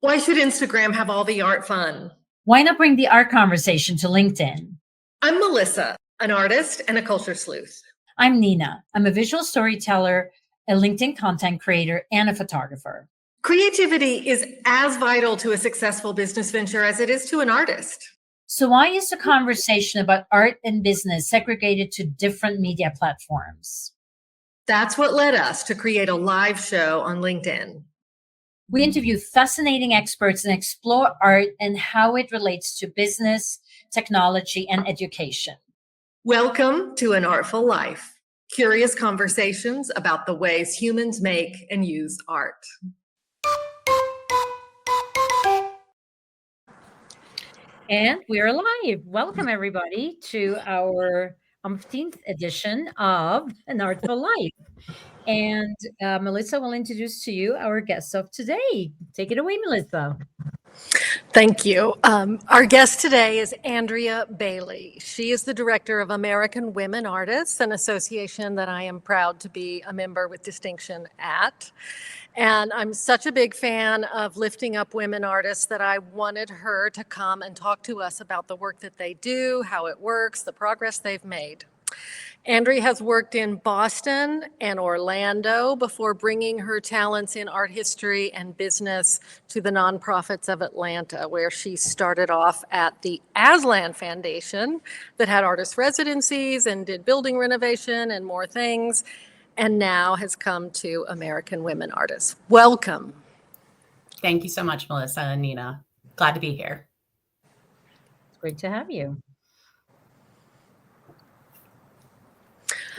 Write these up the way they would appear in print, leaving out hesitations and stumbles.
Why should Instagram have all the art fun? Why not bring the art conversation to LinkedIn? I'm Melissa, an artist and a culture sleuth. I'm Nina. I'm a visual storyteller, a LinkedIn content creator, and a photographer. Creativity is as vital to a successful business venture as it is to an artist. So why is the conversation about art and business segregated to different media platforms? That's what led us to create a live show on LinkedIn. We interview fascinating experts and explore art and how it relates to business, technology, and education. Welcome to An Artful Life, curious conversations about the ways humans make and use art. And we're live. Welcome, everybody, to our umpteenth edition of An Artful Life. And Melissa will introduce to you our guest of today. Take it away, Melissa. Thank you. Our guest today is Andrea Bailey. She is the director of American Women Artists, an association that I am proud to be a member with distinction at. And I'm such a big fan of lifting up women artists that I wanted her to come and talk to us about the work that they do, how it works, the progress they've made. Andrea has worked in Boston and Orlando before bringing her talents in art history and business to the nonprofits of Atlanta, where she started off at the Aslan Foundation that had artist residencies and did building renovation and more things, and now has come to American Women Artists. Welcome. Thank you so much, Melissa and Nina. Glad to be here. It's great to have you.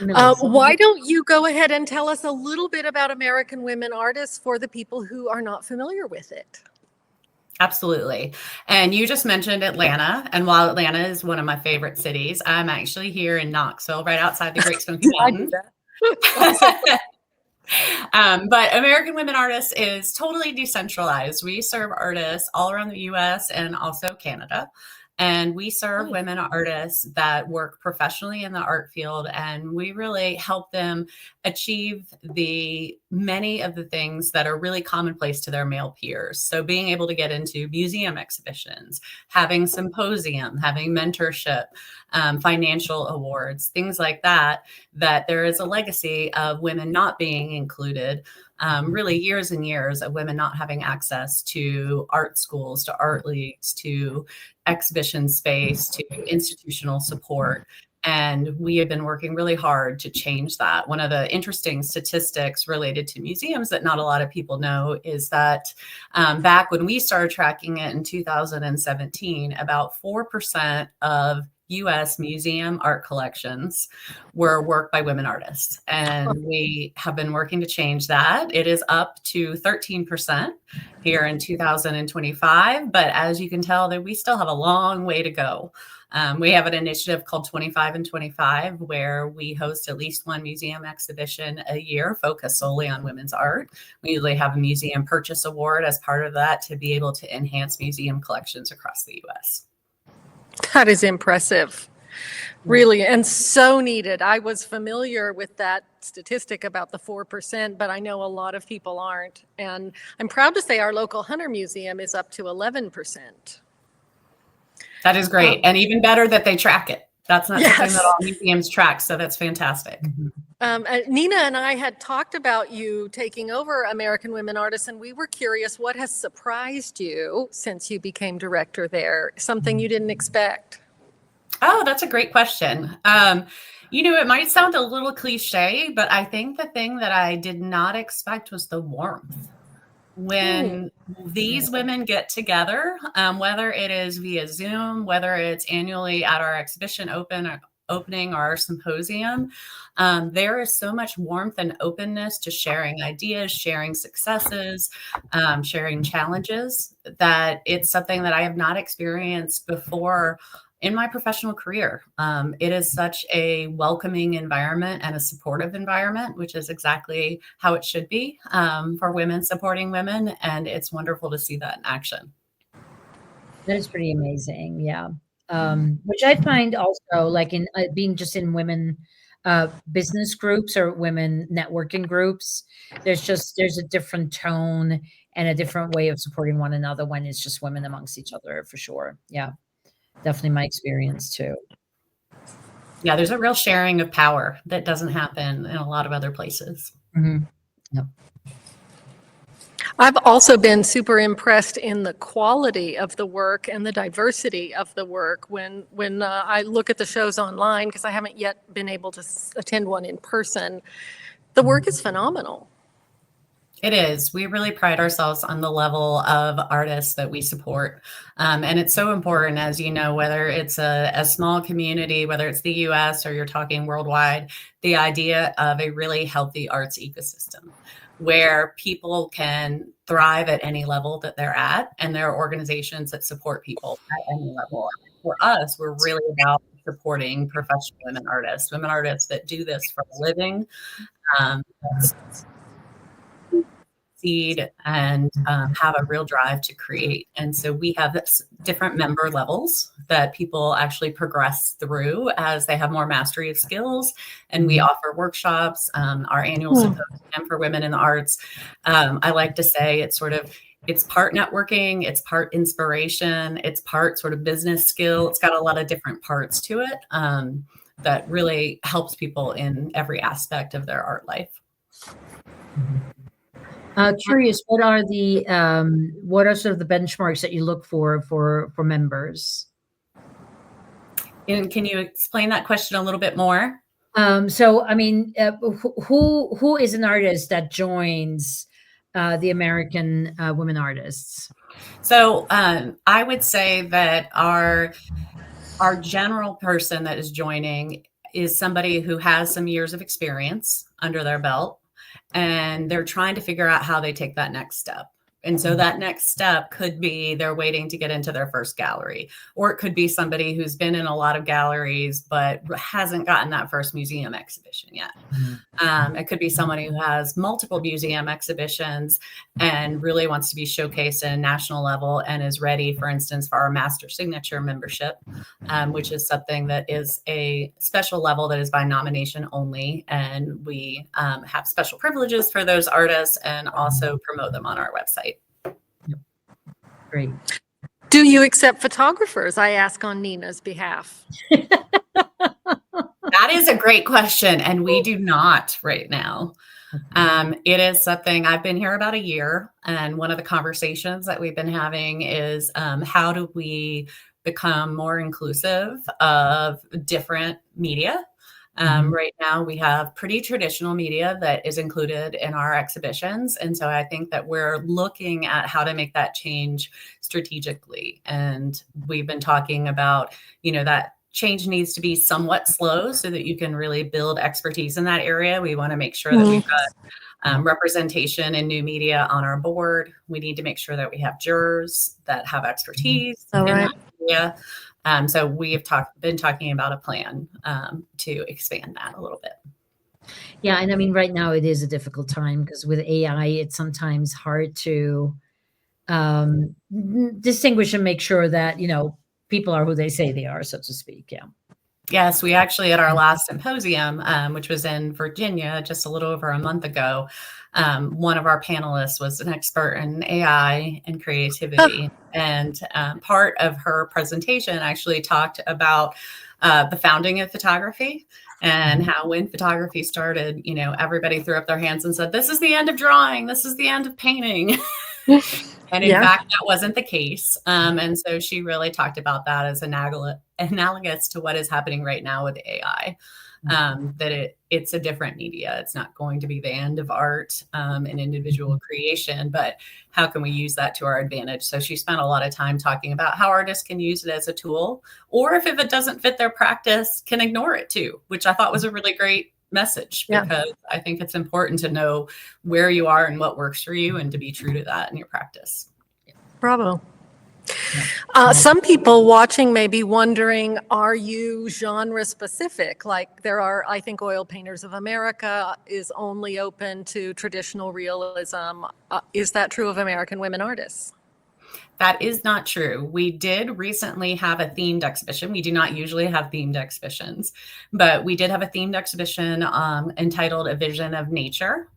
Why don't you go ahead and tell us a little bit about American Women Artists for the people who are not familiar with it? Absolutely. And you just mentioned Atlanta. And while Atlanta is one of my favorite cities, I'm actually here in Knoxville, right outside the Great Smoky Mountains. But American Women Artists is totally decentralized. We serve artists all around the US and also Canada. And we serve women artists that work professionally in the art field, and we really help them achieve many of the things that are really commonplace to their male peers. So being able to get into museum exhibitions, having symposium, having mentorship, financial awards, things like that, that there is a legacy of women not being included. Really years and years of women not having access to art schools, to art leagues, to exhibition space, to institutional support. And we have been working really hard to change that. One of the interesting statistics related to museums that not a lot of people know is that back when we started tracking it in 2017, about 4% of U.S. museum art collections were work by women artists. And we have been working to change that. It is up to 13% here in 2025. But as you can tell, that we still have a long way to go. We have an initiative called 25 and 25, where we host at least one museum exhibition a year focused solely on women's art. We usually have a museum purchase award as part of that to be able to enhance museum collections across the U.S. That is impressive, really, and so needed. I was familiar with that statistic about the 4%, but I know a lot of people aren't. And I'm proud to say our local Hunter Museum is up to 11%. That is great. And even better that they track it. That's not something that all museums track, so that's fantastic. Nina and I had talked about you taking over American Women Artists, and we were curious, what has surprised you since you became director there? Something you didn't expect? Oh, that's a great question. It might sound a little cliche, but I think the thing that I did not expect was the warmth. When these women get together, whether it is via Zoom, whether it's annually at our exhibition opening or our symposium, there is so much warmth and openness to sharing ideas, sharing successes, sharing challenges, that it's something that I have not experienced before in my professional career. It is such a welcoming environment and a supportive environment, which is exactly how it should be for women supporting women. And it's wonderful to see that in action. That is pretty amazing. Yeah. Which I find also, like in being just in women business groups or women networking groups, there's a different tone and a different way of supporting one another when it's just women amongst each other, for sure. Yeah, definitely my experience too. Yeah, there's a real sharing of power that doesn't happen in a lot of other places. Mm-hmm. Yep. I've also been super impressed in the quality of the work and the diversity of the work when I look at the shows online, because I haven't yet been able to attend one in person. The work is phenomenal. It is. We really pride ourselves on the level of artists that we support. And it's so important, as you know, whether it's a small community, whether it's the US or you're talking worldwide, the idea of a really healthy arts ecosystem where people can thrive at any level that they're at, and there are organizations that support people at any level. For us, we're really about supporting professional women artists that do this for a living, and have a real drive to create. And so we have different member levels that people actually progress through as they have more mastery of skills. And we offer workshops, our annual symposium for women in the arts. I like to say it's part networking, it's part inspiration, it's part sort of business skill. It's got a lot of different parts to it that really helps people in every aspect of their art life. Curious, what are sort of the benchmarks that you look for members? And can you explain that question a little bit more? So, I mean, who is an artist that joins the American Women Artists? So I would say that our general person that is joining is somebody who has some years of experience under their belt, and they're trying to figure out how they take that next step. And so that next step could be they're waiting to get into their first gallery, or it could be somebody who's been in a lot of galleries but hasn't gotten that first museum exhibition yet. It could be somebody who has multiple museum exhibitions and really wants to be showcased at a national level and is ready, for instance, for our master signature membership, which is something that is a special level that is by nomination only. And we have special privileges for those artists and also promote them on our website. Great. Do you accept photographers? I ask on Nina's behalf. That is a great question, and we do not right now. It is something I've been here about a year, and one of the conversations that we've been having is how do we become more inclusive of different media? Right now, we have pretty traditional media that is included in our exhibitions. And so I think that we're looking at how to make that change strategically. And we've been talking about, that change needs to be somewhat slow so that you can really build expertise in that area. We want to make sure that we've got representation in new media on our board. We need to make sure that we have jurors that have expertise in that media. So we have been talking about a plan to expand that a little bit. Yeah, and I mean, right now it is a difficult time because with AI, it's sometimes hard to distinguish and make sure that people are who they say they are, so to speak. Yeah. Yes, we actually at our last symposium, which was in Virginia just a little over a month ago, one of our panelists was an expert in AI and creativity. And part of her presentation actually talked about the founding of photography and how when photography started, everybody threw up their hands and said, this is the end of drawing. This is the end of painting. And in fact, that wasn't the case. And so she really talked about that as analogous to what is happening right now with AI. That it's a different media. It's not going to be the end of art and individual creation, but how can we use that to our advantage? So she spent a lot of time talking about how artists can use it as a tool, or if it doesn't fit their practice, can ignore it too, which I thought was a really great message, because I think it's important to know where you are and what works for you and to be true to that in your practice. Bravo. Some people watching may be wondering, are you genre specific? Like there are, I think Oil Painters of America is only open to traditional realism. Is that true of American Women Artists? That is not true. We did recently have a themed exhibition. We do not usually have themed exhibitions, but we did have a themed exhibition entitled A Vision of Nature.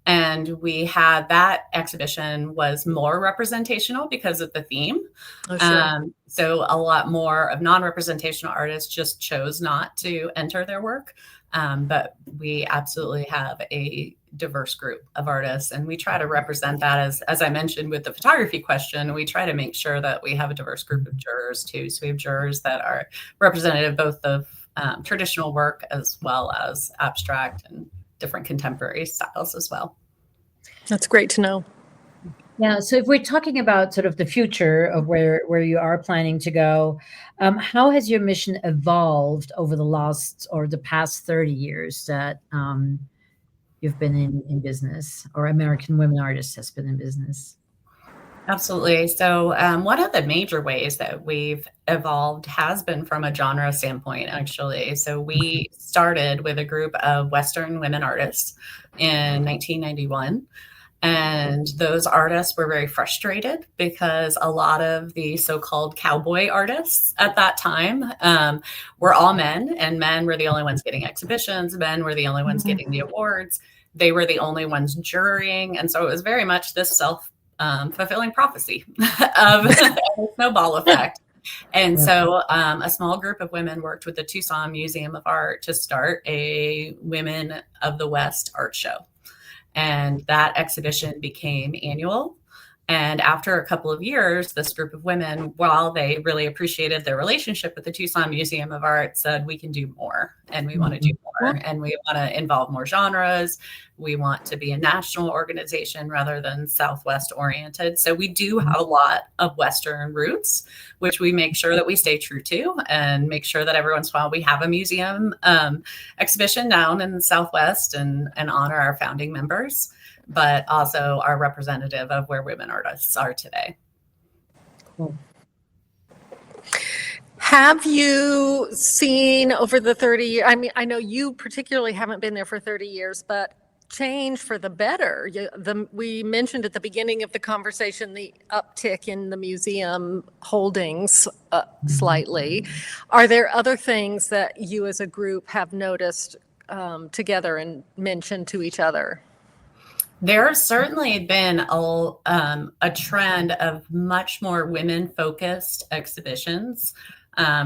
And we had that exhibition was more representational because of the theme. Oh, sure. So a lot more of non-representational artists just chose not to enter their work. But we absolutely have a diverse group of artists, and we try to represent that as I mentioned with the photography question, we try to make sure that we have a diverse group of jurors too. So we have jurors that are representative both of traditional work as well as abstract and different contemporary styles as well. That's great to know. Yeah. So if we're talking about sort of the future of where you are planning to go, how has your mission evolved over the past 30 years that you've been in business, or American Women Artists has been in business? Absolutely. So one of the major ways that we've evolved has been from a genre standpoint, actually. So we started with a group of Western women artists in 1991. And those artists were very frustrated because a lot of the so-called cowboy artists at that time were all men, and men were the only ones getting exhibitions. Men were the only ones getting the awards. They were the only ones jurying. And so it was very much this fulfilling prophecy of a snowball effect. And so a small group of women worked with the Tucson Museum of Art to start a Women of the West art show. And that exhibition became annual. And after a couple of years, this group of women, while they really appreciated their relationship with the Tucson Museum of Art, said, we can do more, and we want to do more, and we want to involve more genres. We want to be a national organization rather than Southwest oriented. So we do have a lot of Western roots, which we make sure that we stay true to, and make sure that every once in a while we have a museum exhibition down in the Southwest and honor our founding members, but also are representative of where women artists are today. Cool. Have you seen over the 30 years, I mean, I know you particularly haven't been there for 30 years, but change for the better? We mentioned at the beginning of the conversation the uptick in the museum holdings slightly. Are there other things that you as a group have noticed together and mentioned to each other? There's certainly been a trend of much more women-focused exhibitions,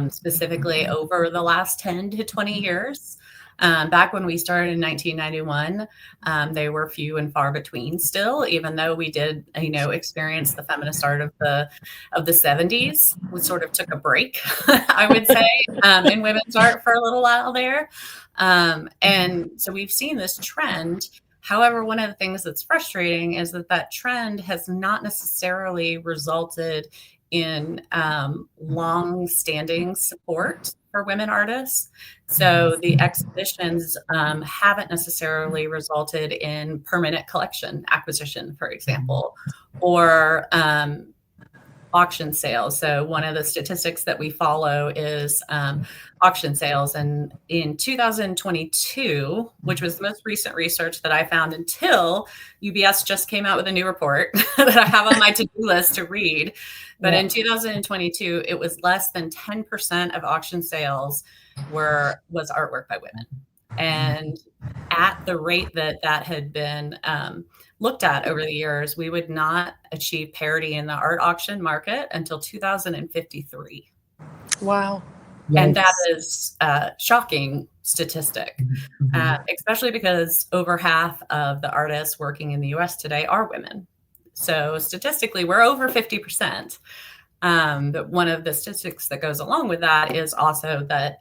specifically over the last 10 to 20 years. Back when we started in 1991, they were few and far between still, even though we did, experience the feminist art of the 70s. We sort of took a break, I would say, in women's art for a little while there. And so we've seen this trend. However, one of the things that's frustrating is that trend has not necessarily resulted in long-standing support for women artists. So the exhibitions haven't necessarily resulted in permanent collection acquisition, for example, or auction sales. So one of the statistics that we follow is auction sales. And in 2022, which was the most recent research that I found until UBS just came out with a new report that I have on my to-do list to read. But in 2022, it was less than 10% of auction sales was artwork by women. And at the rate that had been looked at over the years, we would not achieve parity in the art auction market until 2053. Wow. And that is a shocking statistic, especially because over half of the artists working in the US today are women. So statistically, we're over 50%. But one of the statistics that goes along with that is also that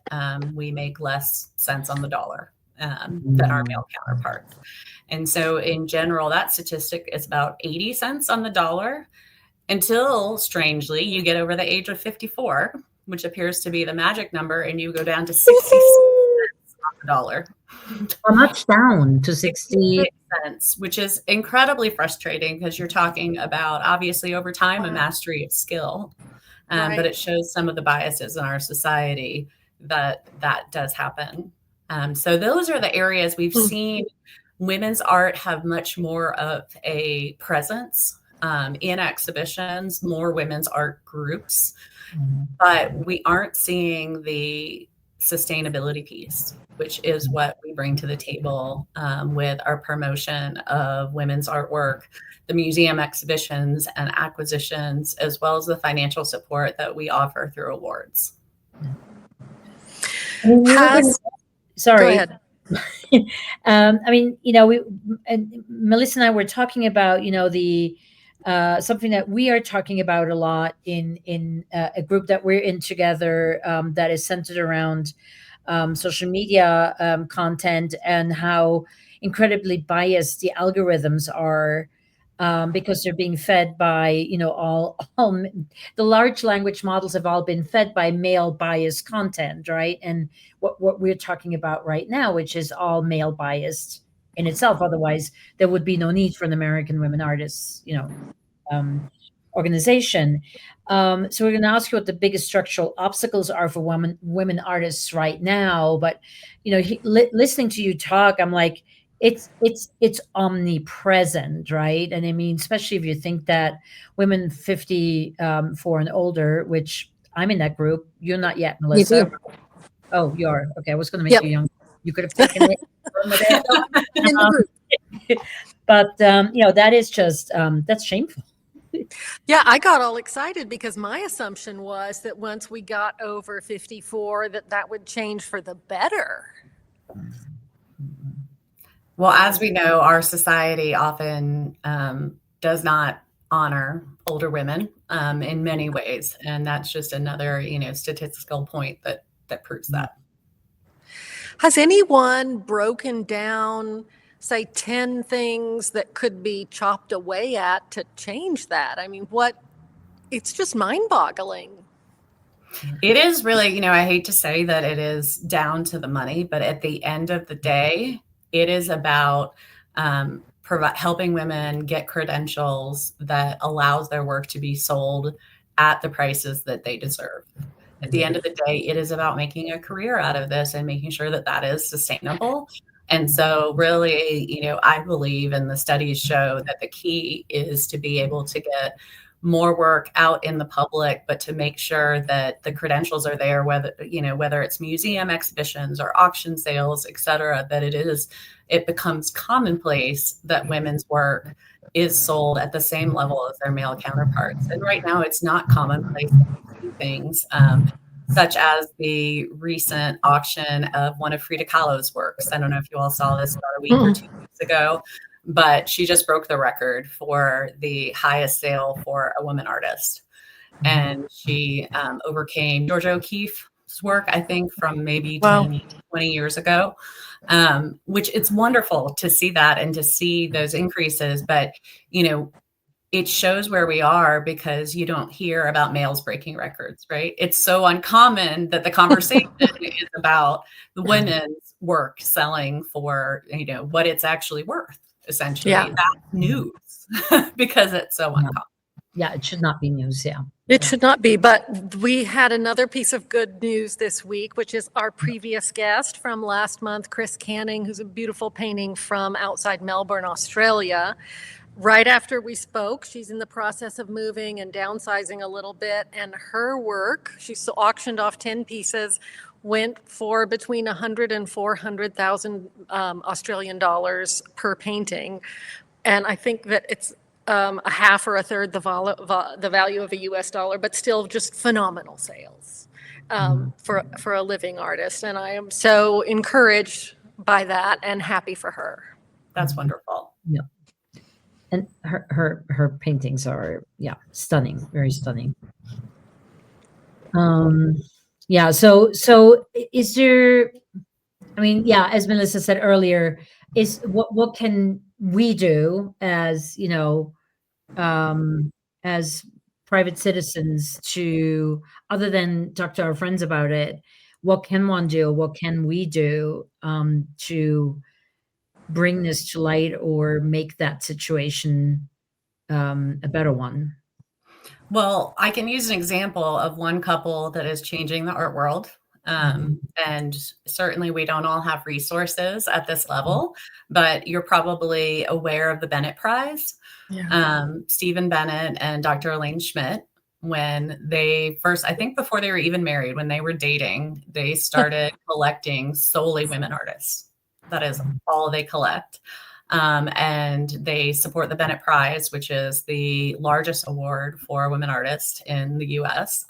we make less cents on the dollar than our male counterparts. And so in general, that statistic is about 80 cents on the dollar until, strangely, you get over the age of 54, which appears to be the magic number, and you go down to 60 cents on the dollar. How much down to 60 cents, which is incredibly frustrating because you're talking about, obviously, over time, a mastery of skill. But it shows some of the biases in our society that does happen. So those are the areas we've seen women's art have much more of a presence in exhibitions, more women's art groups, but we aren't seeing the sustainability piece, which is what we bring to the table with our promotion of women's artwork, the museum exhibitions and acquisitions, as well as the financial support that we offer through awards. I mean, Go sorry. ahead. I mean, you know, Melissa and I were talking about, you know, the something that we are talking about a lot in a group that we're in together, that is centered around social media content, and how incredibly biased the algorithms are, because they're being fed by, you know, all the large language models have all been fed by male biased content, right? And what we're talking about right now, which is all male biased in itself. Otherwise, there would be no need for an American Women Artists, you know, organization. So we're going to ask you what the biggest structural obstacles are for women artists right now. But you know, listening to you talk, I'm like, it's omnipresent, right? And I mean, especially if you think that women 54 and older, which I'm in that group. You're not yet, Melissa. Oh, you are. Okay, I was going to make you young. You could have taken it. In the group. But you know, that is just that's shameful. Yeah, I got all excited because my assumption was that once we got over 54, that would change for the better. Well, as we know, our society often does not honor older women in many ways, and that's just another, you know, statistical point that proves that. Has anyone broken down, say, 10 things that could be chopped away at to change that? I mean, it's just mind-boggling. It is really, you know, I hate to say that it is down to the money, but at the end of the day, it is about helping women get credentials that allows their work to be sold at the prices that they deserve. At the end of the day, it is about making a career out of this and making sure that that is sustainable. And so really, you know, I believe, and the studies show, that the key is to be able to get more work out in the public, but to make sure that the credentials are there, whether it's museum exhibitions or auction sales, et cetera, that it becomes commonplace that women's work is sold at the same level as their male counterparts. And right now it's not commonplace to do things, such as the recent auction of one of Frida Kahlo's works. I don't know if you all saw this about a week or 2 weeks ago, but she just broke the record for the highest sale for a woman artist. And she overcame Georgia O'Keeffe's work, I think, from maybe 10, 20 years ago, which it's wonderful to see that and to see those increases. But, you know, it shows where we are because you don't hear about males breaking records, right? It's so uncommon that the conversation is about the women's work selling for, you know, what it's actually worth. Essentially, that's news because it's so uncommon. Yeah, it should not be news. Yeah, it should not be. But we had another piece of good news this week, which is our previous guest from last month, Chris Canning, who's a beautiful painting from outside Melbourne, Australia. Right after we spoke, she's in the process of moving and downsizing a little bit, and her work, she's auctioned off 10 pieces, went for between 100 and 400,000 Australian dollars per painting. And I think that it's a half or a third the value of a US dollar, but still just phenomenal sales for a living artist. And I am so encouraged by that and happy for her. That's wonderful. Yeah. And her paintings are, stunning, very stunning. Yeah. So is there, I mean, as Melissa said earlier, is what can we do as, you know, as private citizens to, other than talk to our friends about it, what can one do? What can we do to bring this to light or make that situation a better one? Well, I can use an example of one couple that is changing the art world. And certainly we don't all have resources at this level, but you're probably aware of the Bennett Prize. Stephen Bennett and Dr. Elaine Schmidt when they first, I think before they were even married, when they were dating, they started collecting solely women artists. That is all they collect. And they support the Bennett Prize, which is the largest award for women artists in the US.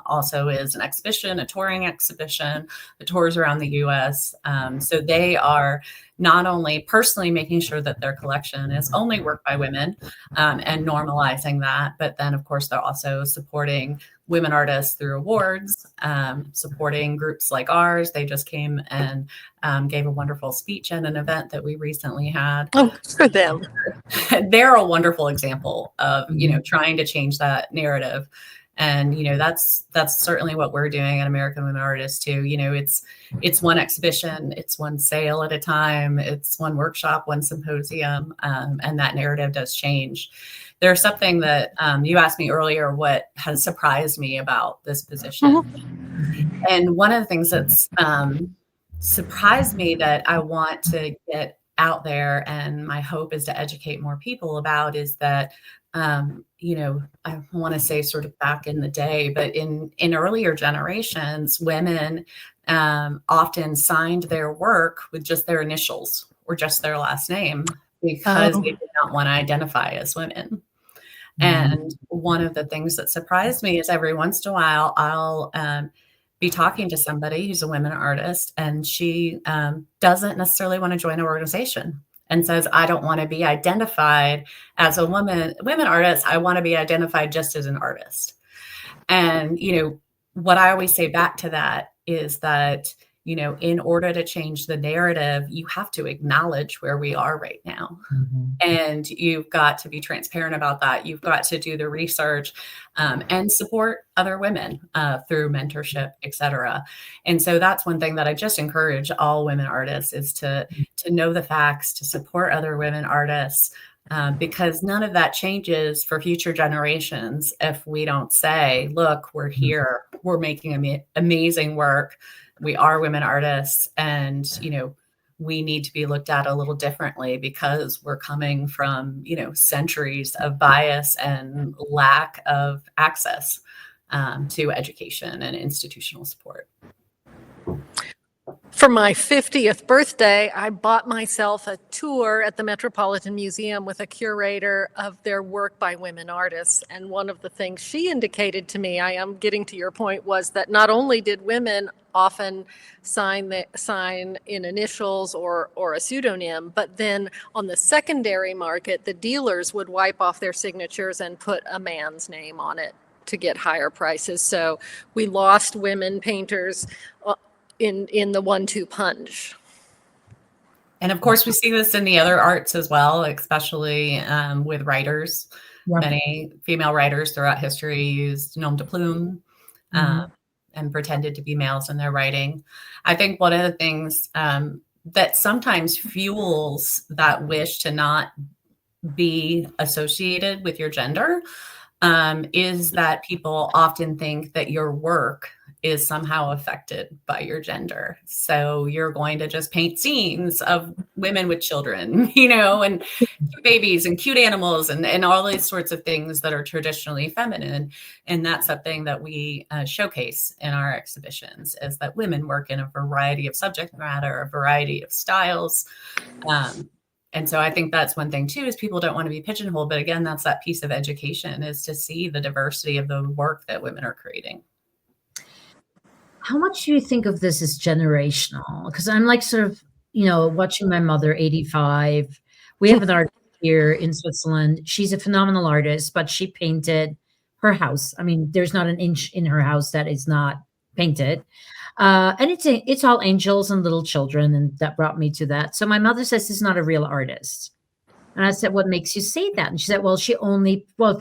Also is an exhibition, a touring exhibition, that tours around the US. So they are not only personally making sure that their collection is only work by women and normalizing that, but then of course they're also supporting women artists through awards, supporting groups like ours. They just came and gave a wonderful speech at an event that we recently had. Oh, good for them. They're a wonderful example of, trying to change that narrative. And, that's certainly what we're doing at American Women Artists too. It's one exhibition, it's one sale at a time, it's one workshop, one symposium, and that narrative does change. There's something that you asked me earlier, what has surprised me about this position. Mm-hmm. And one of the things that's surprised me that I want to get out there, and my hope is to educate more people about, is that I want to say sort of back in the day, but in earlier generations, women often signed their work with just their initials or just their last name because they did not want to identify as women. And one of the things that surprised me is every once in a while, I'll be talking to somebody who's a women artist, and she doesn't necessarily want to join an organization and says, I don't want to be identified as a women artist. I want to be identified just as an artist. And, what I always say back to that is that, in order to change the narrative, you have to acknowledge where we are right now. Mm-hmm. And you've got to be transparent about that. You've got to do the research and support other women through mentorship, et cetera. And so that's one thing that I just encourage all women artists is to know the facts, to support other women artists, because none of that changes for future generations if we don't say, look, we're here, we're making amazing work. We are women artists, and, we need to be looked at a little differently because we're coming from, centuries of bias and lack of access to education and institutional support. For my 50th birthday, I bought myself a tour at the Metropolitan Museum with a curator of their work by women artists. And one of the things she indicated to me, I am getting to your point, was that not only did women often sign in initials or a pseudonym, but then on the secondary market, the dealers would wipe off their signatures and put a man's name on it to get higher prices. So we lost women painters in the 1-2 punch. And of course, we see this in the other arts as well, especially with writers. Yeah. Many female writers throughout history used nom de plume and pretended to be males in their writing. I think one of the things that sometimes fuels that wish to not be associated with your gender is that people often think that your work is somehow affected by your gender. So you're going to just paint scenes of women with children, and cute babies and cute animals and all these sorts of things that are traditionally feminine. And that's something that we showcase in our exhibitions, is that women work in a variety of subject matter, a variety of styles. And so I think that's one thing too, is people don't want to be pigeonholed. But again, that's that piece of education, is to see the diversity of the work that women are creating. How much do you think of this as generational? Because I'm like sort of, watching my mother, 85. We have an artist here in Switzerland. She's a phenomenal artist, but she painted her house. I mean, there's not an inch in her house that is not painted. And it's all angels and little children. And that brought me to that. So my mother says this is not a real artist. And I said, what makes you say that? And she said, well,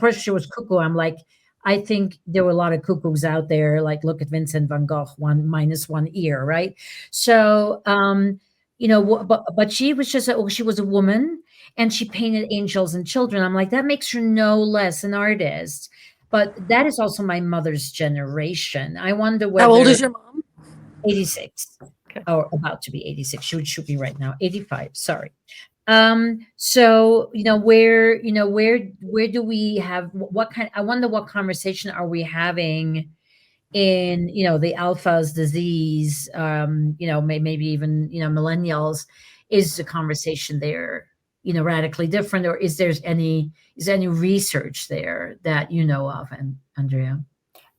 first she was cuckoo. I'm like, I think there were a lot of cuckoos out there. Like, look at Vincent van Gogh, -1 ear, right? So, but she was just, she was a woman and she painted angels and children. I'm like, that makes her no less an artist. But that is also my mother's generation. I wonder whether. How old is your mom? 86, okay. Or about to be 86. She should be right now, 85. Sorry. So, where do we have what kind, I wonder what conversation are we having in, the alphas disease, maybe even, millennials, is the conversation there, radically different, or is there any research there that you know of, and Andrea?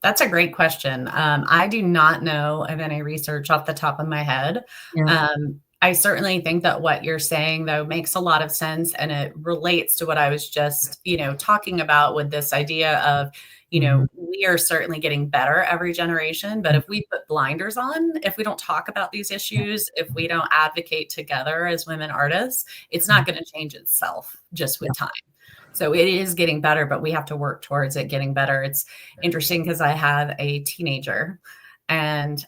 That's a great question. I do not know of any research off the top of my head. Yeah. I certainly think that what you're saying, though, makes a lot of sense, and it relates to what I was just, talking about with this idea of, Mhm. we are certainly getting better every generation, but if we put blinders on, if we don't talk about these issues, if we don't advocate together as women artists, it's not going to change itself just Yeah. with time. So it is getting better, but we have to work towards it getting better. It's interesting because I have a teenager, and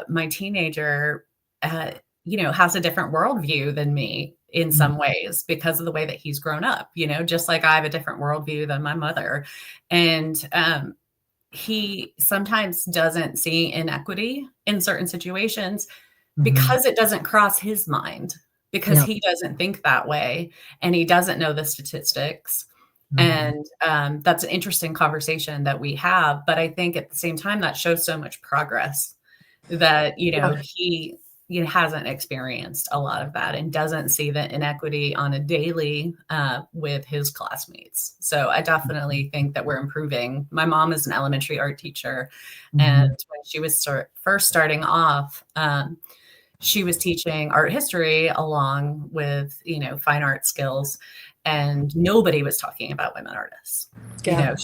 my teenager, has a different worldview than me in Mhm. some ways because of the way that he's grown up, just like I have a different worldview than my mother. And he sometimes doesn't see inequity in certain situations Mhm. because it doesn't cross his mind, because Yeah. he doesn't think that way and he doesn't know the statistics. Mhm. And that's an interesting conversation that we have. But I think at the same time, that shows so much progress that, Yeah. he hasn't experienced a lot of that and doesn't see the inequity on a daily with his classmates. So I definitely think that we're improving. My mom is an elementary art teacher. And Mhm. when she was first starting off, she was teaching art history along with, fine art skills, and nobody was talking about women artists. Yeah.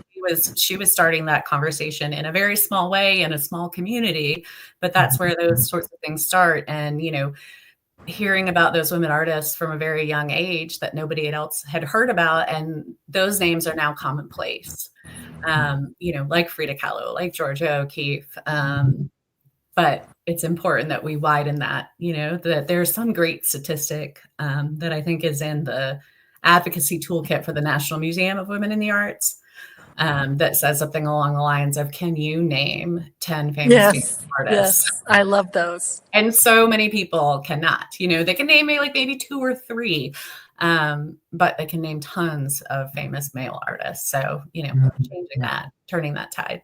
She was starting that conversation in a very small way in a small community, but that's where those sorts of things start. And, hearing about those women artists from a very young age that nobody else had heard about, and those names are now commonplace. Like Frida Kahlo, like Georgia O'Keeffe, but it's important that we widen that, that there's some great statistic that I think is in the advocacy toolkit for the National Museum of Women in the Arts, that says something along the lines of, can you name 10 famous female Yes. artists? Yes. I love those. And so many people cannot, they can name maybe two or three, but they can name tons of famous male artists. So, Mhm. changing Yeah. that, turning that tide.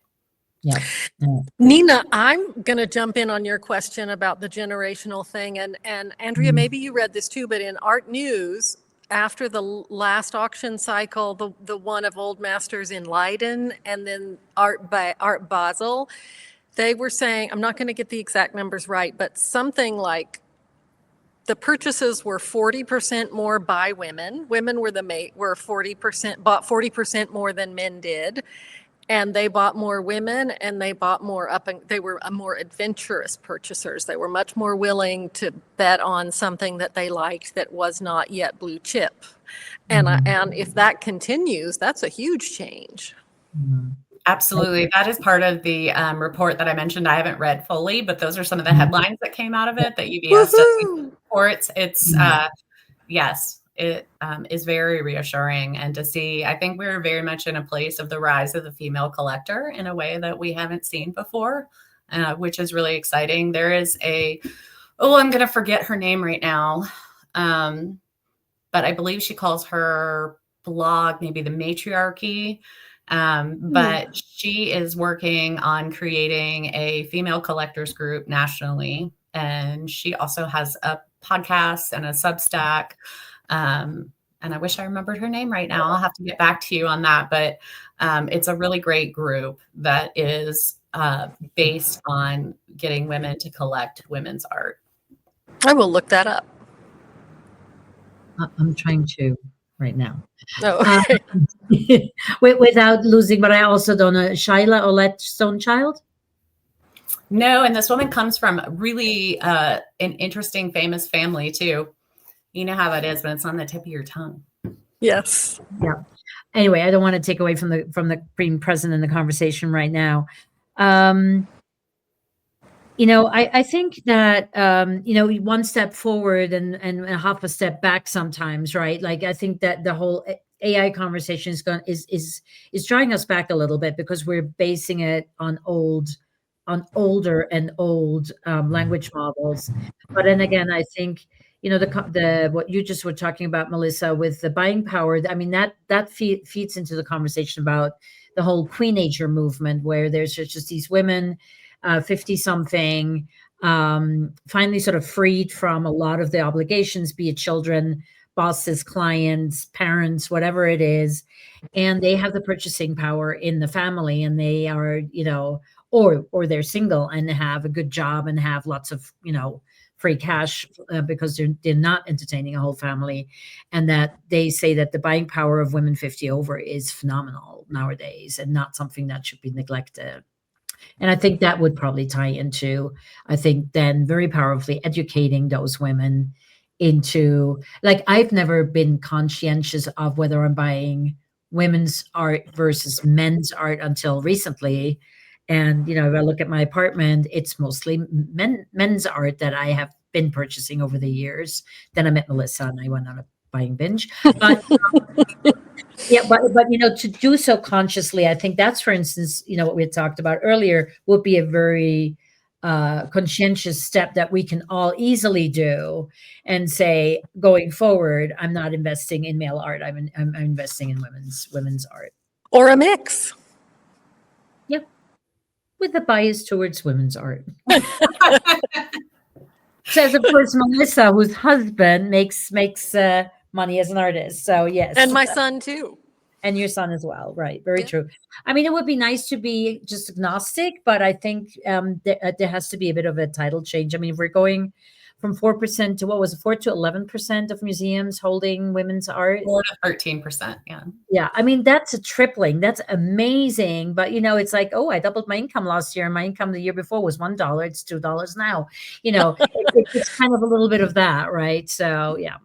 Yeah. Yeah. Nina, I'm going to jump in on your question about the generational thing. And Andrea, Mhm. maybe you read this too, but in Art News, after the last auction cycle, the one of Old Masters in Leiden and then Art by Art Basel, they were saying, I'm not going to get the exact numbers right, but something like the purchases were 40% more by women. Women were 40%, bought 40% more than men did. And they bought more women, and they bought more they were more adventurous purchasers. They were much more willing to bet on something that they liked that was not yet blue chip. And Mhm. if that continues, that's a huge change. Mhm. Absolutely. That is part of the report that I mentioned. I haven't read fully, but those are some of the Mhm. headlines that came out of it that UBS does Woohoo! reports. It's, Mhm. yes, it is very reassuring. And to see, I think we're very much in a place of the rise of the female collector in a way that we haven't seen before, which is really exciting. There is I'm going to forget her name right now. But I believe she calls her blog maybe the matriarchy. But she is working on creating a female collectors group nationally. And she also has a podcast and a Substack. And I wish I remembered her name right now. I'll have to get back to you on that. But it's a really great group that is based on getting women to collect women's art. I will look that up. I'm trying to right now. Oh, Um, okay. without losing, but I also don't know. Shyla Olette Stonechild? No, and this woman comes from really an interesting, famous family too. You know how that is when it's on the tip of your tongue. Yes. Yeah. Anyway, I don't want to take away from the being present in the conversation right now. Um, I think that one step forward and half a step back sometimes, right? Like I think that the whole AI conversation is drawing us back a little bit because we're basing it on older and old language models. But then again, I think the what you just were talking about, Melissa, with the buying power. I mean, that feeds into the conversation about the whole queenager movement, where there's just these women, 50 something, finally sort of freed from a lot of the obligations, be it children, bosses, clients, parents, whatever it is, and they have the purchasing power in the family, and they are, or they're single and have a good job and have lots of, free cash, because they're not entertaining a whole family, and that they say that the buying power of women 50 over is phenomenal nowadays and not something that should be neglected. And I think that would probably tie into, I think, then very powerfully educating those women into, like, I've never been conscientious of whether I'm buying women's art versus men's art until recently. And, if I look at my apartment, it's mostly men's art that I have been purchasing over the years. Then I met Melissa and I went on a buying binge. But yeah, but to do so consciously, I think that's, for instance, what we had talked about earlier, would be a very conscientious step that we can all easily do, and say, going forward, I'm not investing in male art. I'm investing in women's art, Or a mix. Yep, with a bias towards women's art. Says, of course, Melissa, whose husband makes money as an artist. So yes, And my son too. And your son as well, right? Very true. I mean, it would be nice to be just agnostic, but I think there has to be a bit of a title change. I mean, if we're going from 4% to, what was it, 4 to 11% of museums holding women's art? 4 to 13%, yeah. Yeah, I mean, that's a tripling. That's amazing. But, it's like, oh, I doubled my income last year, and my income the year before was $1. It's $2 now. It's kind of a little bit of that, right? So, yeah.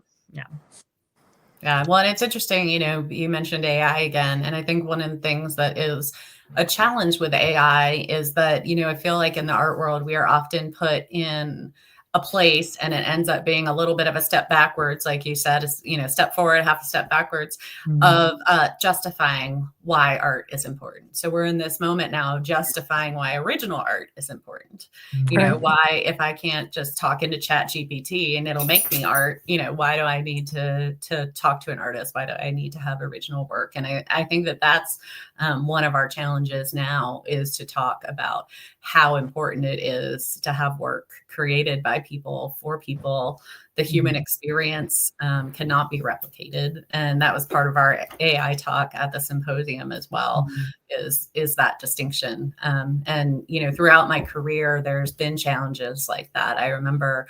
Yeah, well, and it's interesting, you mentioned AI again, and I think one of the things that is a challenge with AI is that, I feel like in the art world, we are often put in a place and it ends up being a little bit of a step backwards, like you said, step forward, half a step backwards, of justifying why art is important. So we're in this moment now of justifying why original art is important. Why, if I can't just talk into Chat GPT and it'll make me art, why do I need to talk to an artist? Why do I need to have original work? And I think that that's one of our challenges now, is to talk about how important it is to have work created by people for people. The human experience cannot be replicated. And that was part of our AI talk at the symposium as well, is that distinction. And, throughout my career, there's been challenges like that. I remember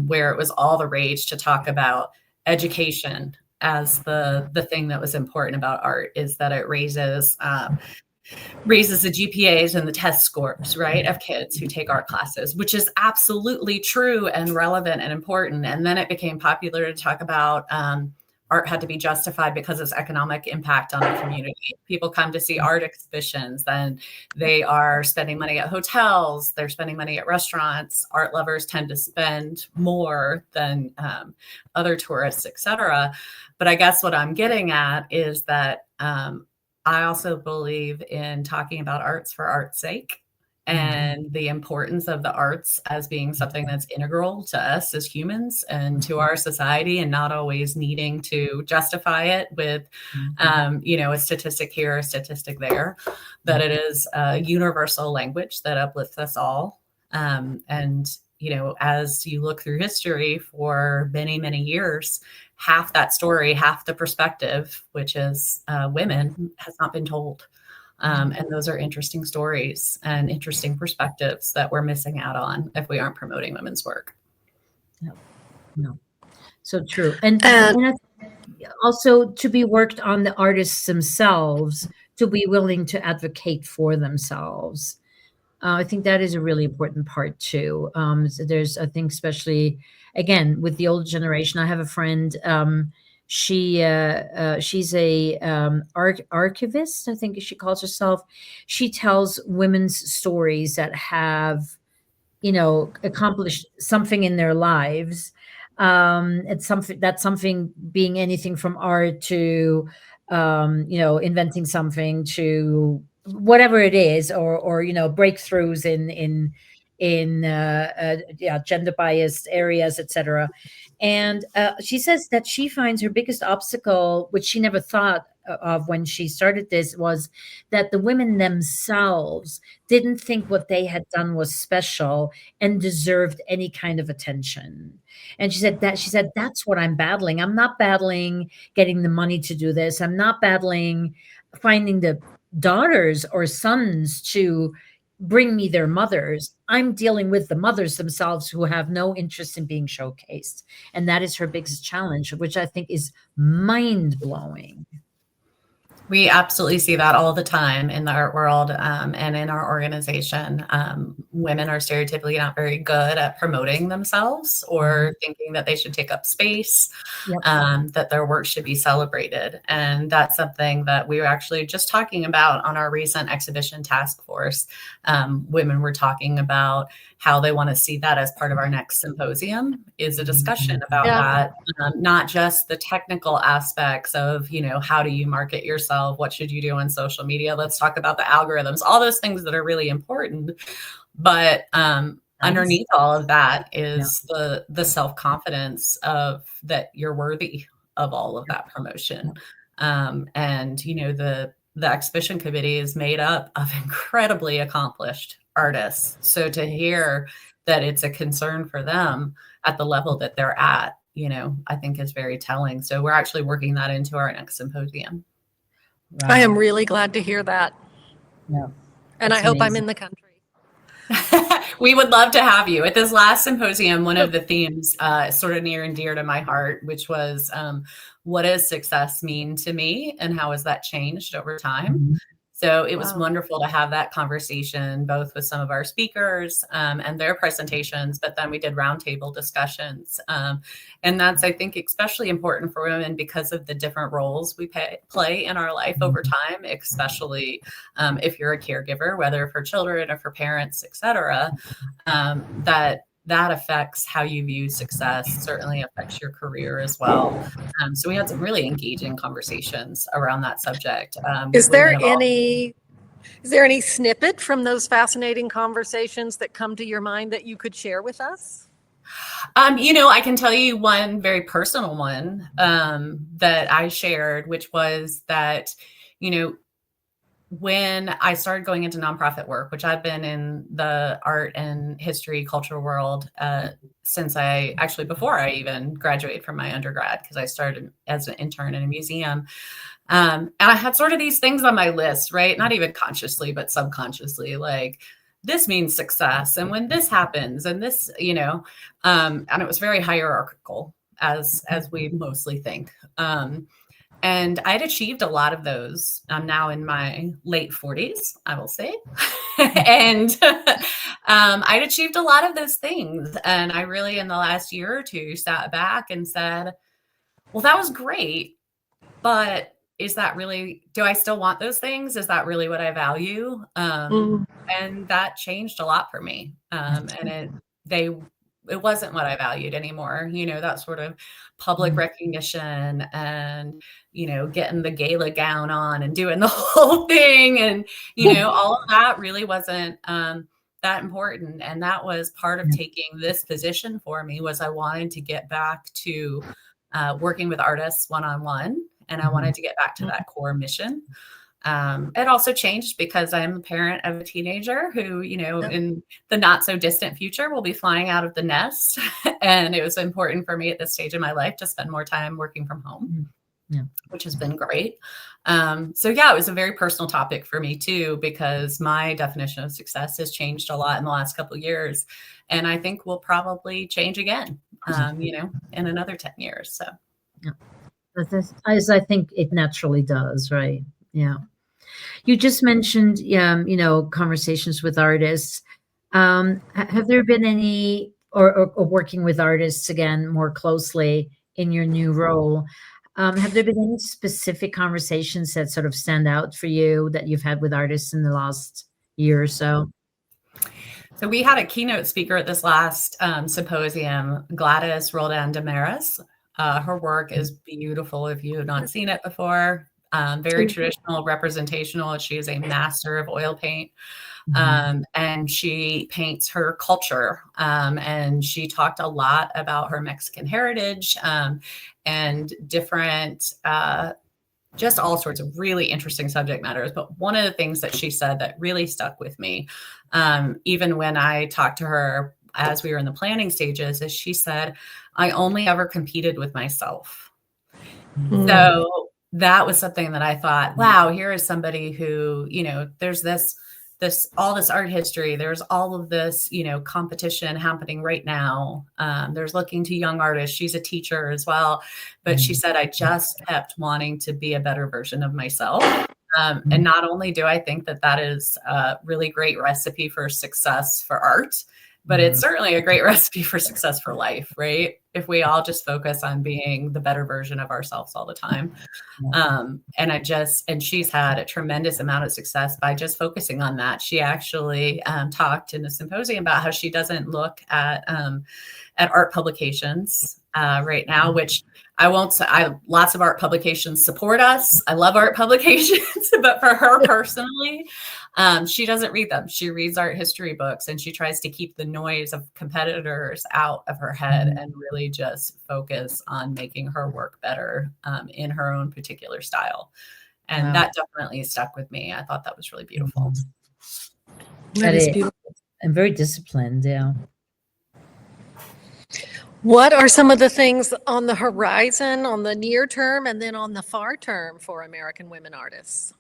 where it was all the rage to talk about education as the thing that was important about art, is that it raises the GPAs and the test scores, right, of kids who take art classes, which is absolutely true and relevant and important. And then it became popular to talk about art had to be justified because of its economic impact on the community. People come to see art exhibitions, then they are spending money at hotels, they're spending money at restaurants. Art lovers tend to spend more than other tourists, et cetera. But I guess what I'm getting at is that I also believe in talking about arts for art's sake, and the importance of the arts as being something that's integral to us as humans and to our society, and not always needing to justify it with, a statistic here, a statistic there, that it is a universal language that uplifts us all. And, as you look through history for many, many years, half that story, half the perspective, which is women, has not been told. And those are interesting stories and interesting perspectives that we're missing out on if we aren't promoting women's work. No. So true. And also to be worked on the artists themselves, to be willing to advocate for themselves. I think that is a really important part too. So there's, I think, especially again with the older generation. I have a friend. She's a archivist. I think she calls herself. She tells women's stories that have, accomplished something in their lives. It's something being anything from art to, inventing something to whatever it is, or breakthroughs in in gender biased areas, etc. And she says that she finds her biggest obstacle, which she never thought of when she started this, was that the women themselves didn't think what they had done was special and deserved any kind of attention. And she said that's what I'm battling. I'm not battling getting the money to do this. I'm not battling finding the daughters or sons to bring me their mothers. I'm dealing with the mothers themselves who have no interest in being showcased. And that is her biggest challenge, which I think is mind blowing. We absolutely see that all the time in the art world, and in our organization. Women are stereotypically not very good at promoting themselves or thinking that they should take up space, Yep. that their work should be celebrated. And that's something that we were actually just talking about on our recent exhibition task force. Women were talking about how they want to see that as part of our next symposium, is a discussion about that. Not just the technical aspects of, how do you market yourself? What should you do on social media? Let's talk about the algorithms, all those things that are really important. But underneath all of that is the self-confidence of that you're worthy of all of that promotion. And, the exhibition committee is made up of incredibly accomplished artists. So to hear that it's a concern for them at the level that they're at, I think is very telling. So we're actually working that into our next symposium. Wow. I am really glad to hear that. Yeah, And I that's hope I'm amazing. in the country. We would love to have you. At this last symposium, one of the themes sort of near and dear to my heart, which was what does success mean to me and how has that changed over time? Mhm. So it was Wow. wonderful to have that conversation, both with some of our speakers and their presentations, but then we did roundtable discussions. And that's, I think, especially important for women because of the different roles we play in our life over time, especially if you're a caregiver, whether for children or for parents, et cetera, that affects how you view success, certainly affects your career as well. So we had some really engaging conversations around that subject. Is Women there of all any snippet from those fascinating conversations that come to your mind that you could share with us? I can tell you one very personal one that I shared, which was that, when I started going into nonprofit work, which I've been in the art and history, cultural world since before I even graduated from my undergrad, because I started as an intern in a museum. And I had sort of these things on my list, right? Not even consciously, but subconsciously, like this means success. And when this happens and this, and it was very hierarchical as we mostly think. And I'd achieved a lot of those. I'm now in my late 40s, I will say. And I'd achieved a lot of those things. And I really, in the last year or two, sat back and said, well, that was great. But is that really, do I still want those things? Is that really what I value? And that changed a lot for me. And it wasn't what I valued anymore. That sort of public recognition and, getting the gala gown on and doing the whole thing. And, all of that really wasn't that important. And that was part of taking this position for me, was I wanted to get back to working with artists one-on-one. And I wanted to get back to that core mission. It also changed because I'm a parent of a teenager who, in the not so distant future will be flying out of the nest. And it was important for me at this stage of my life to spend more time working from home, which has been great. So it was a very personal topic for me too, because my definition of success has changed a lot in the last couple of years. And I think will probably change again, in another 10 years. So. As I think it naturally does, right? Yeah. You just mentioned, conversations with artists. Have there been any, or working with artists again more closely in your new role? Have there been any specific conversations that sort of stand out for you that you've had with artists in the last year or so? So we had a keynote speaker at this last symposium, Gladys Roldan Damaris. Her work is beautiful. If you have not seen it before, very traditional, representational. She is a master of oil paint. And she paints her culture. And she talked a lot about her Mexican heritage and different, just all sorts of really interesting subject matters. But one of the things that she said that really stuck with me, even when I talked to her as we were in the planning stages, is she said, I only ever competed with myself. So that was something that I thought, wow, here is somebody who, there's all this art history. There's all of this, competition happening right now. There's looking to young artists. She's a teacher as well. But she said, I just kept wanting to be a better version of myself. And not only do I think that is a really great recipe for success for art, but it's certainly a great recipe for success for life, right? If we all just focus on being the better version of ourselves all the time. And she's had a tremendous amount of success by just focusing on that. She actually talked in a symposium about how she doesn't look at art publications right now, which I won't say. Lots of art publications support us. I love art publications, but for her personally, she doesn't read them. She reads art history books, and she tries to keep the noise of competitors out of her head and really just focus on making her work better in her own particular style. And that definitely stuck with me. I thought that was really beautiful. That is beautiful. And very disciplined, yeah. What are some of the things on the horizon, on the near term, and then on the far term for American women artists?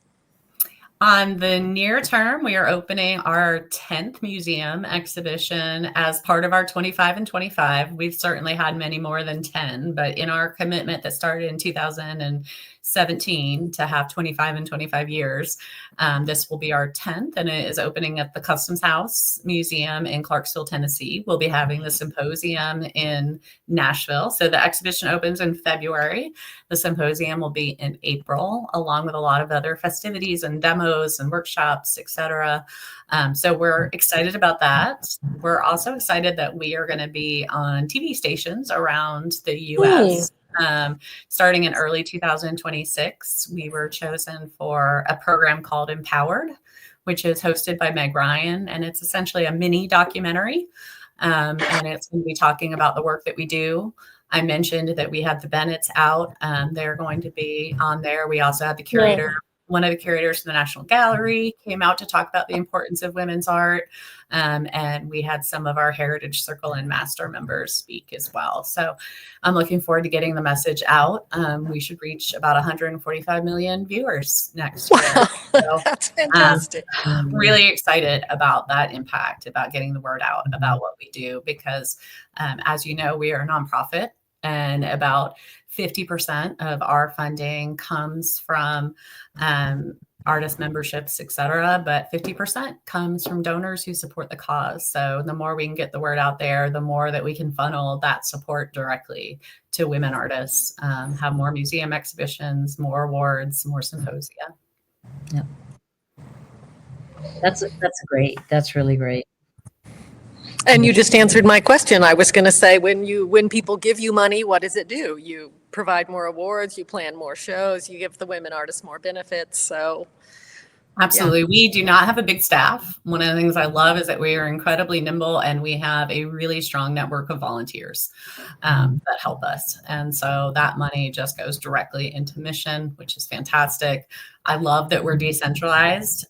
On the near term, we are opening our 10th museum exhibition as part of our 25 and 25. We've certainly had many more than 10, but in our commitment that started in 2017 to have 25 and 25 years, this will be our 10th, and it is opening at the Customs House Museum in Clarksville, Tennessee. We'll be having the symposium in Nashville. So the exhibition opens in February. The symposium will be in April, along with a lot of other festivities and demos and workshops, etc. So we're excited about that. We're also excited that we are going to be on TV stations around the U.S. Starting in early 2026. We were chosen for a program called Empowered, which is hosted by Meg Ryan, and it's essentially a mini documentary. And it's going to be talking about the work that we do. I mentioned that we had the Bennetts out. They're going to be on there. We also had the curator. One of the curators from the National Gallery came out to talk about the importance of women's art. And we had some of our Heritage Circle and Master members speak as well. So I'm looking forward to getting the message out. We should reach about 145 million viewers next year. So, that's fantastic. Really excited about that impact, about getting the word out about what we do, because as you know, we are a nonprofit, and about 50% of our funding comes from artist memberships, et cetera, but 50% comes from donors who support the cause. So the more we can get the word out there, the more that we can funnel that support directly to women artists, have more museum exhibitions, more awards, more symposia. Yeah. That's great. That's really great. And you just answered my question. I was going to say, when people give you money, what does it do? You provide more awards, you plan more shows, you give the women artists more benefits. So absolutely. Yeah. We do not have a big staff. One of the things I love is that we are incredibly nimble, and we have a really strong network of volunteers that help us. And so that money just goes directly into mission, which is fantastic. I love that we're decentralized.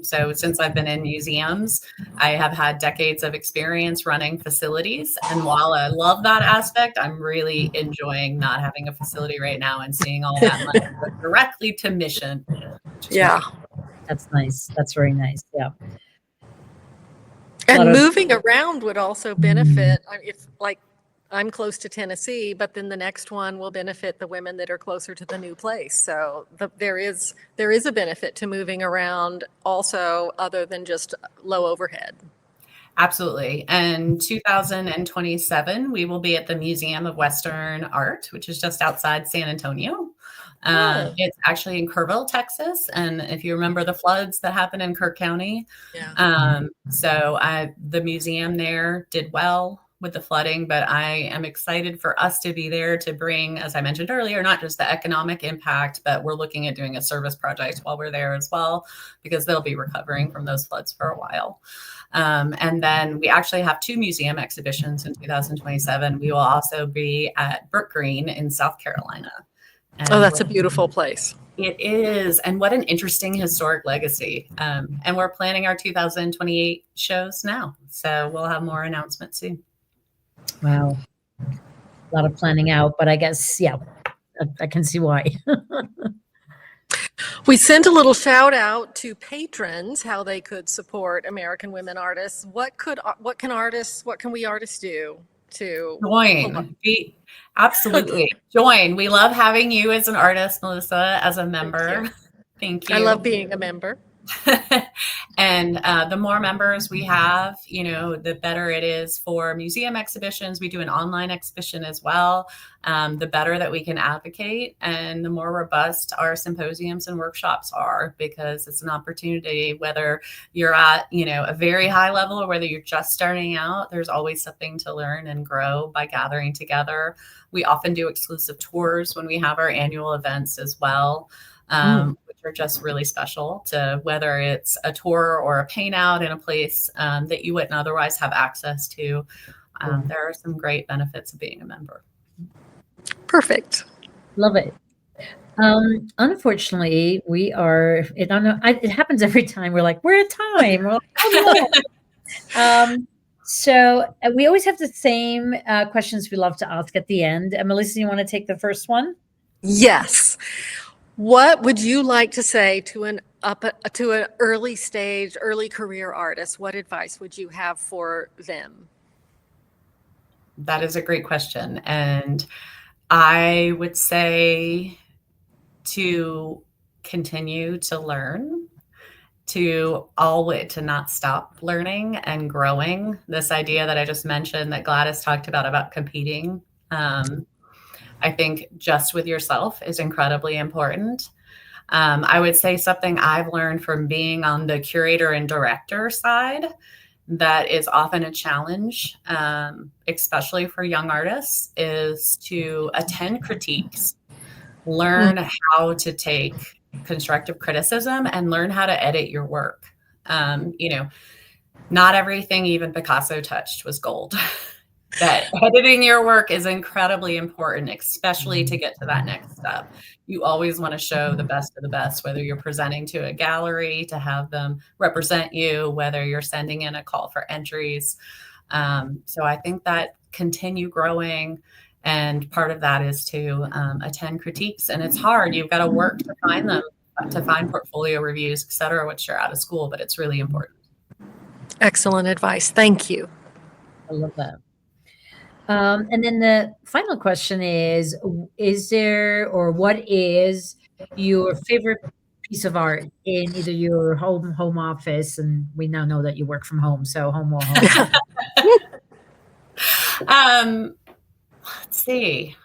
So since I've been in museums, I have had decades of experience running facilities. And while I love that aspect, I'm really enjoying not having a facility right now and seeing all that money go directly to mission. Yeah. That's nice. That's very nice. Yeah. And moving around would also benefit, if like I'm close to Tennessee, but then the next one will benefit the women that are closer to the new place. So there is a benefit to moving around also, other than just low overhead. Absolutely. And 2027, we will be at the Museum of Western Art, which is just outside San Antonio. It's actually in Kerrville, Texas. And if you remember the floods that happened in Kirk County, so the museum there did well. with the flooding, but I am excited for us to be there to bring, as I mentioned earlier, not just the economic impact, but we're looking at doing a service project while we're there as well, because they'll be recovering from those floods for a while. And then we actually have 2 museum exhibitions in 2027. We will also be at Brook Green in South Carolina. And Oh, that's a beautiful place. it is. And what an interesting historic legacy. And we're planning our 2028 shows now. So we'll have more announcements soon. Wow. A lot of planning out, but I guess, yeah, I can see why. We sent a little shout out to patrons, how they could support American women artists. What can we artists do to join? Absolutely join. We love having you as an artist, Melissa, as a member. Thank you. I love being a member. And the more members we have, the better it is for museum exhibitions. We do an online exhibition as well. The better that we can advocate, and the more robust our symposiums and workshops are, because it's an opportunity, whether you're at, a very high level or whether you're just starting out, there's always something to learn and grow by gathering together. We often do exclusive tours when we have our annual events as well. Which are just really special, to whether it's a tour or a paint out in a place that you wouldn't otherwise have access to. There are some great benefits of being a member. Perfect. Love it. Unfortunately, it happens every time. We're like, we're at time. We're like, oh, no. So we always have the same questions we love to ask at the end. Melissa, you want to take the first one? Yes. What would you like to say to an early stage, early career artist? What advice would you have for them? That is a great question. And I would say to continue to learn, to not stop learning and growing. This idea that I just mentioned, that Gladys talked about competing. I think just with yourself is incredibly important. I would say something I've learned from being on the curator and director side that is often a challenge, especially for young artists, is to attend critiques, learn how to take constructive criticism, and learn how to edit your work. Not everything even Picasso touched was gold. That editing your work is incredibly important, especially to get to that next step. You always want to show the best of the best, whether you're presenting to a gallery to have them represent you, whether you're sending in a call for entries. So I think that continue growing, and part of that is to attend critiques. And it's hard. You've got to work to find them, to find portfolio reviews, et cetera, once you're out of school, but it's really important. Excellent advice. Thank you. I love that. And then the final question is there, or what is your favorite piece of art in either your home office, and we now know that you work from home, so home or home. Let's see.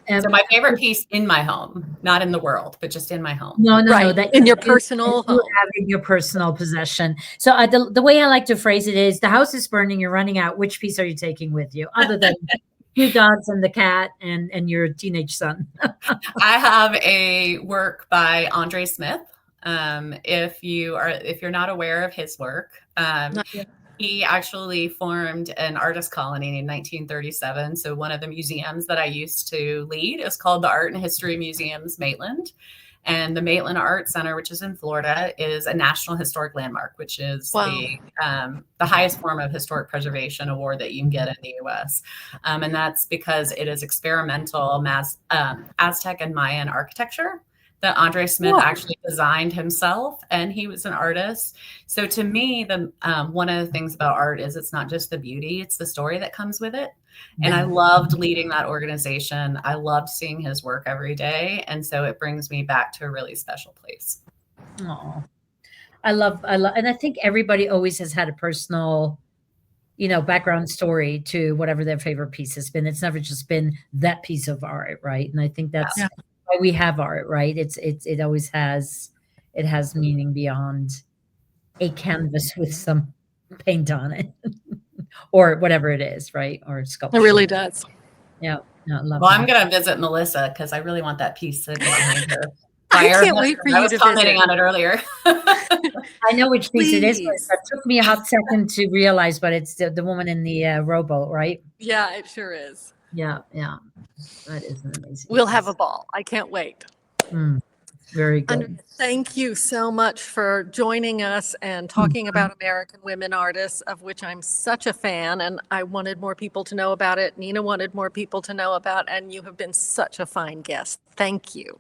So my favorite piece in my home, not in the world, but just in my home. No, that in your personal home. You have in your personal possession. So the way I like to phrase it is, the house is burning, you're running out. Which piece are you taking with you, other than your dogs and the cat and your teenage son? I have a work by Andre Smith. If you're not aware of his work, he actually formed an artist colony in 1937. So one of the museums that I used to lead is called the Art and History Museums Maitland. And the Maitland Art Center, which is in Florida, is a National Historic Landmark, which is the highest form of historic preservation award that you can get in the U.S. And that's because it is experimental Aztec and Mayan architecture that Andre Smith actually designed himself, and he was an artist. So to me, one of the things about art is it's not just the beauty, it's the story that comes with it. And I loved leading that organization. I loved seeing his work every day. And so it brings me back to a really special place. Oh, I love, and I think everybody always has had a personal, background story to whatever their favorite piece has been. It's never just been that piece of art, right? And I think that's why we have art, right? It always has meaning beyond a canvas with some paint on it. or whatever it is, right? Or It sculpture. really does. Yeah. No, I love Well, that. I'm going to visit Melissa because I really want that piece sitting behind her. I Fire can't wait for I you was to commenting visit. on it earlier. I know which piece it is, but Please. that took me a hot second to realize, but it's the woman in the rowboat, right? Yeah, it sure is. Yeah, yeah. That is an amazing We'll have a piece. ball. I can't wait. Very good. Andrea, thank you so much for joining us and talking about American women artists, of which I'm such a fan, and I wanted more people to know about it. Nina wanted more people to know about, and you have been such a fine guest. Thank you.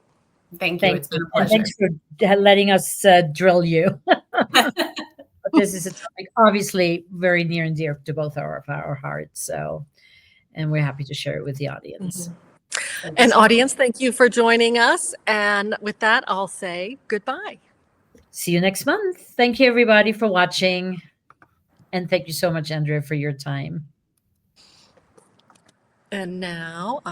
Thank you. Thank It's been you. a And pleasure. thanks for letting us drill you. But this is a topic obviously very near and dear to both our hearts. So, and we're happy to share it with the audience. And audience, thank you for joining us. And with that, I'll say goodbye. See you next month. Thank you, everybody, for watching. And thank you so much, Andrea, for your time. And now I